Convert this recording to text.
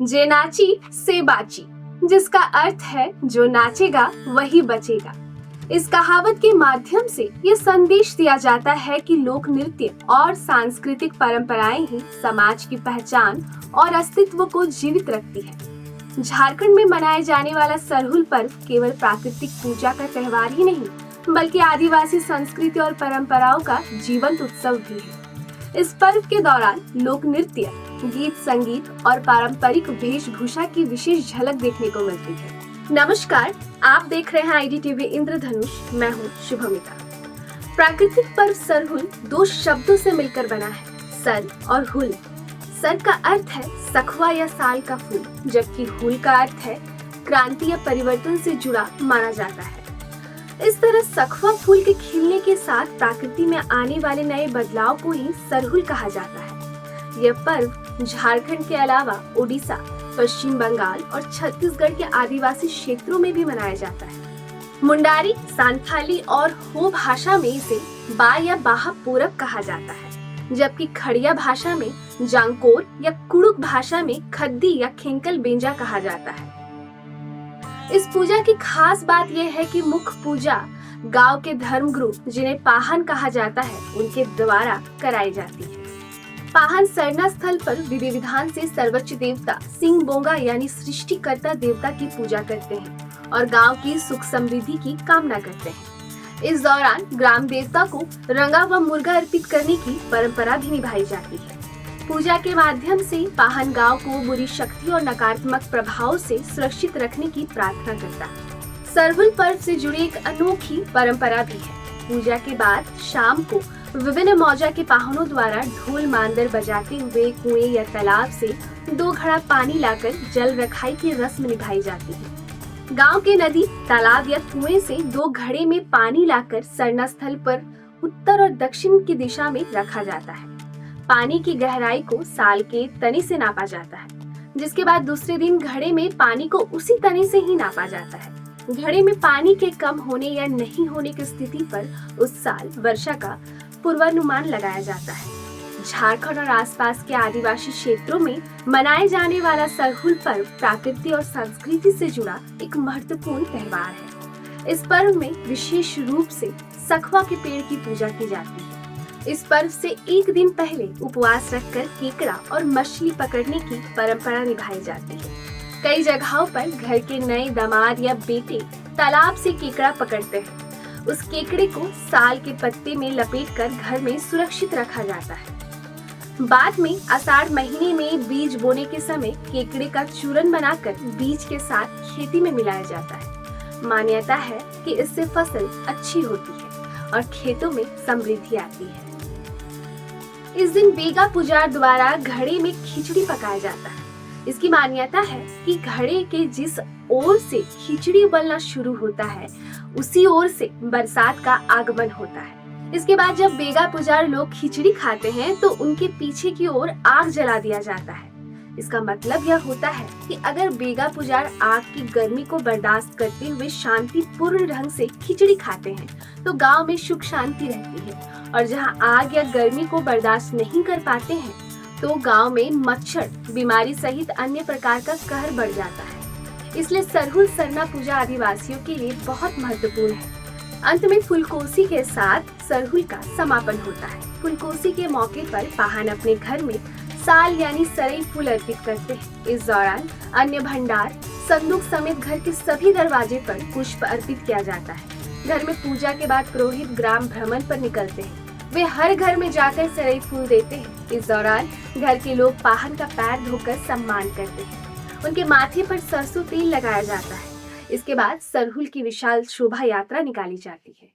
जे नाची से बाची, जिसका अर्थ है जो नाचेगा वही बचेगा। इस कहावत के माध्यम से ये संदेश दिया जाता है कि लोक नृत्य और सांस्कृतिक परंपराएं ही समाज की पहचान और अस्तित्व को जीवित रखती है। झारखंड में मनाए जाने वाला सरहुल पर्व केवल प्राकृतिक पूजा का त्योहार ही नहीं, बल्कि आदिवासी संस्कृति और परंपराओं का जीवंत उत्सव भी है। इस पर्व के दौरान लोक नृत्य, गीत संगीत और पारंपरिक वेशभूषा की विशेष झलक देखने को मिलती है। नमस्कार, आप देख रहे हैं IDTV इंद्रधनुष। मैं हूँ शुभमिता। प्राकृतिक पर्व सरहुल दो शब्दों से मिलकर बना है, सर और हुल। सर का अर्थ है सखुआ या साल का फूल, जबकि हुल का अर्थ है क्रांति या परिवर्तन से जुड़ा माना जाता है। इस तरह सखुआ फूल के खिलने के साथ प्रकृति में आने वाले नए बदलाव को ही सरहुल कहा जाता है। यह पर्व झारखंड के अलावा ओडिशा, पश्चिम बंगाल और छत्तीसगढ़ के आदिवासी क्षेत्रों में भी मनाया जाता है। मुंडारी, सांथाली और हो भाषा में इसे बा या बाहा पूरब कहा जाता है, जबकि खड़िया भाषा में जांकोर या कुड़ुक भाषा में खद्दी या खेंकल बेंजा कहा जाता है। इस पूजा की खास बात यह है कि मुख्य पूजा गांव के धर्मगुरु, जिन्हें पाहन कहा जाता है, उनके द्वारा कराई जाती है। पाहन सरना स्थल पर विधि विधान से सर्वोच्च देवता सिंह बोंगा यानी सृष्टिकर्ता देवता की पूजा करते हैं और गांव की सुख समृद्धि की कामना करते हैं। इस दौरान ग्राम देवता को रंगा व मुर्गा अर्पित करने की परंपरा भी निभाई जाती है। पूजा के माध्यम से पाहन गांव को बुरी शक्ति और नकारात्मक प्रभाव से सुरक्षित रखने की प्रार्थना करता है। सरहुल पर्व से जुड़ी एक अनोखी परंपरा भी है। पूजा के बाद शाम को विभिन्न मौजा के पाहुनों द्वारा ढोल मांदर बजाते हुए कुएं या तालाब से 2 घड़ा पानी लाकर जल रखाई की रस्म निभाई जाती है। गांव के नदी, तालाब या कुएं से 2 घड़े में पानी लाकर सरना स्थल पर उत्तर और दक्षिण की दिशा में रखा जाता है। पानी की गहराई को साल के तने से नापा जाता है, जिसके बाद दूसरे दिन घड़े में पानी को उसी तने से ही नापा जाता है। घड़े में पानी के कम होने या नहीं होने की स्थिति पर उस साल वर्षा का पूर्वानुमान लगाया जाता है। झारखंड और आसपास के आदिवासी क्षेत्रों में मनाए जाने वाला सरहुल पर्व प्रकृति और संस्कृति से जुड़ा एक महत्वपूर्ण त्योहार है। इस पर्व में विशेष रूप से सखुआ के पेड़ की पूजा की जाती है। इस पर्व से एक दिन पहले उपवास रखकर केकड़ा और मछली पकड़ने की परंपरा निभाई जाती है। कई जगहों पर घर के नए दामाद या बेटे तालाब से केकड़ा पकड़ते हैं। उस केकड़े को साल के पत्ते में लपेटकर घर में सुरक्षित रखा जाता है। बाद में आषाढ़ महीने में बीज बोने के समय केकड़े का चूरन बनाकर बीज के साथ खेती में मिलाया जाता है। मान्यता है कि इससे फसल अच्छी होती है और खेतों में समृद्धि आती है। इस दिन बेगा पुजार द्वारा घड़े में खिचड़ी पकाया जाता है। इसकी मान्यता है कि घड़े के जिस ओर से खिचड़ी उबलना शुरू होता है, उसी ओर से बरसात का आगमन होता है। इसके बाद जब बेगा पुजार लोग खिचड़ी खाते हैं तो उनके पीछे की ओर आग जला दिया जाता है। इसका मतलब यह होता है कि अगर बेगा पुजार आग की गर्मी को बर्दाश्त करते हुए शांतिपूर्ण ढंग से खिचड़ी खाते हैं तो गांव में सुख शांति रहती है, और जहां आग या गर्मी को बर्दाश्त नहीं कर पाते हैं तो गांव में मच्छर, बीमारी सहित अन्य प्रकार का कहर बढ़ जाता है। इसलिए सरहुल सरना पूजा आदिवासियों के लिए बहुत महत्वपूर्ण है। अंत में फुलकोसी के साथ सरहुल का समापन होता है। फुलकोसी के मौके पर पाहन अपने घर में साल यानी सरई फूल अर्पित करते हैं। इस दौरान अन्य भंडार, संदूक समेत घर के सभी दरवाजे पर पुष्प अर्पित किया जाता है। घर में पूजा के बाद पुरोहित ग्राम भ्रमण पर निकलते हैं। वे हर घर में जाकर सरई फूल देते हैं। इस दौरान घर के लोग पाहन का पैर धोकर सम्मान करते हैं। उनके माथे पर सरसों तेल लगाया जाता है। इसके बाद सरहुल की विशाल शोभा यात्रा निकाली जाती है।